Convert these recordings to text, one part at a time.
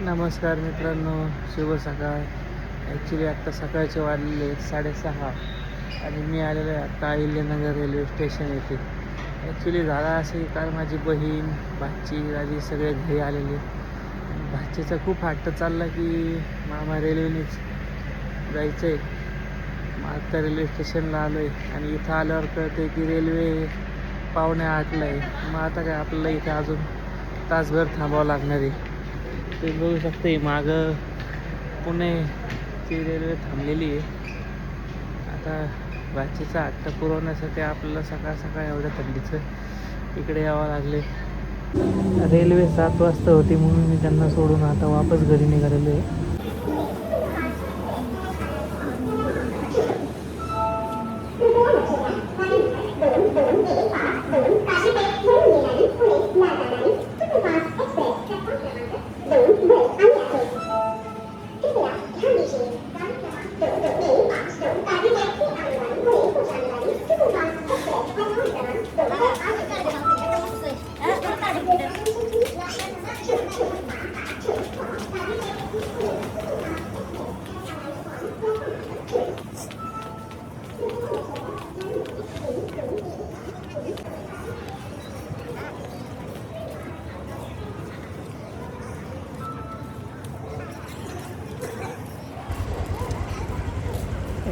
नमस्कार मित्रांनो, शुभ सकाळ. ॲक्च्युली आत्ता सकाळचे वाजलेले आहेत 6:30 आणि मी आलेलो आहे आत्ता अहिल्यानगर रेल्वे स्टेशन येथे. ॲक्च्युली झाला असे की काल माझी बहीण, भाची, राजी सगळे घरी आलेले. भाचीचा खूप हट्ट चालला की मामा रेल्वेनेच जायचं आहे. मग आत्ता रेल्वे स्टेशनला आलो आहे आणि इथं आल्यावर कळतं की रेल्वे 7:45ला आहे. मग आता काय आपल्याला इथे अजून तासभर थांबावं लागणार आहे. ते बघू शकते मागं पुणेची रेल्वे थांबलेली आहे. आता भाचीचा हट्ट पुरवण्यासाठी आपल्याला सकाळ सकाळ एवढ्या थंडीचं इकडे यावं लागले. रेल्वे 7 वाजता होती म्हणून मी त्यांना सोडून आता वापस घरी निघालेलो आहे.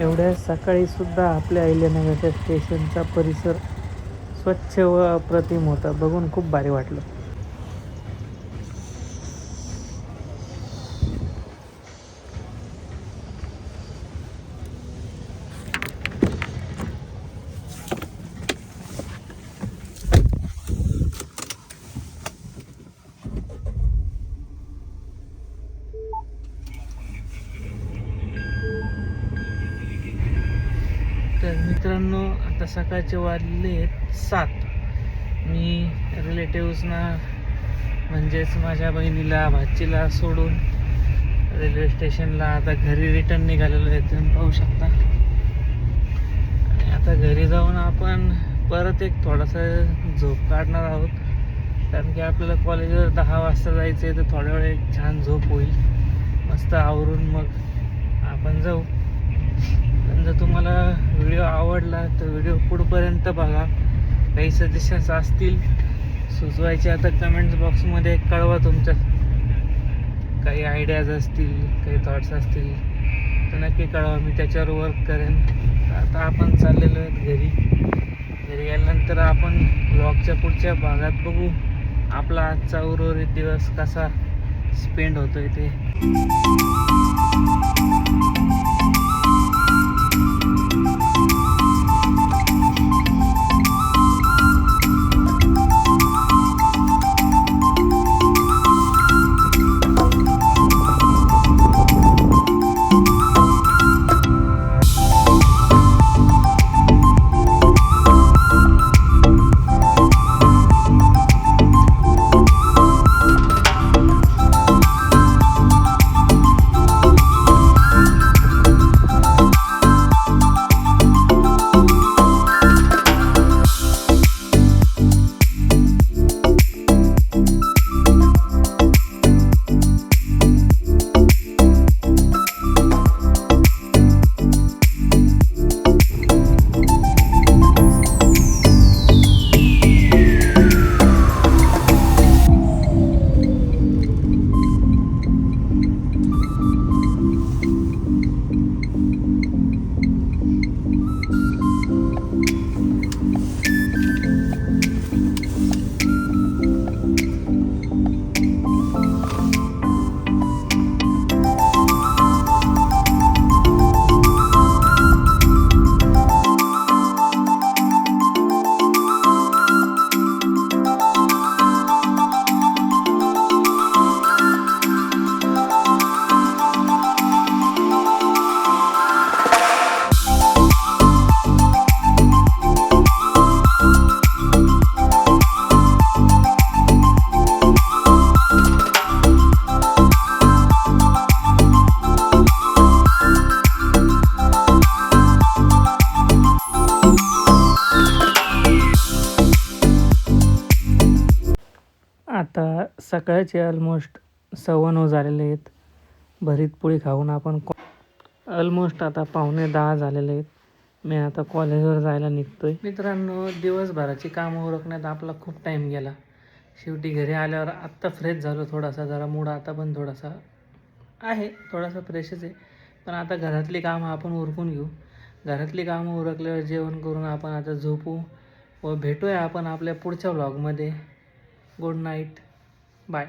एवढ्या सकाळी सुद्धा आपल्या अहिल्यानगरच्या स्टेशनचा परिसर स्वच्छ व अप्रतिम होता. बघून खूप भारी वाटलं. तर मित्रांनो, आता सकाळचे वाजले 7. मी रिलेटिव्सना म्हणजेच माझ्या बहिणीला, भाचीला सोडून रेल्वे स्टेशनला आता घरी रिटर्न निघालेलो आहे. तुम्ही पाहू शकता. आणि आता घरी जाऊन आपण परत एक थोडासा झोप काढणार आहोत, कारण की आपल्याला कॉलेजवर 10 वाजता जायचं आहे. तर थोड्या वेळ एक छान झोप होईल. मस्त आवरून मग आपण जाऊ. पण जर तुम्हाला व्हिडिओ आवडला तर व्हिडिओ पुढपर्यंत बघा. काही सजेशन्स असतील सुचवायचे आता कमेंट्स बॉक्समध्ये कळवा. तुमच्या काही आयडियाज असतील, काही थॉट्स असतील तर नक्की कळवा. मी त्याच्यावर वर्क करेन. आता आपण चाललेलो आहेत घरी. घरी गेल्यानंतर आपण ब्लॉगच्या पुढच्या भागात बघू आपला आजचा उर्वरित दिवस कसा स्पेंड होतोय ते. आता सकाळचे ऑलमोस्ट 9:15 झालेले आहेत. भरीत पोळी खाऊन आपण ऑलमोस्ट आता 9:45 झालेले आहेत. मी आता कॉलेजवर जायला निघतोय. मित्रांनो, दिवसभराची कामं उरकण्यात आपला खूप टाईम गेला. शेवटी घरी आल्यावर आत्ता फ्रेश झालो. थोडासा जरा मूड आता पण थोडासा आहे, थोडासा फ्रेशच आहे. पण आता घरातली कामं आपण उरकून घेऊ. घरातली कामं उरकल्यावर जेवण करून आपण आता झोपू व भेटूया आपण आपल्या पुढच्या व्लॉगमध्ये. Good night, bye.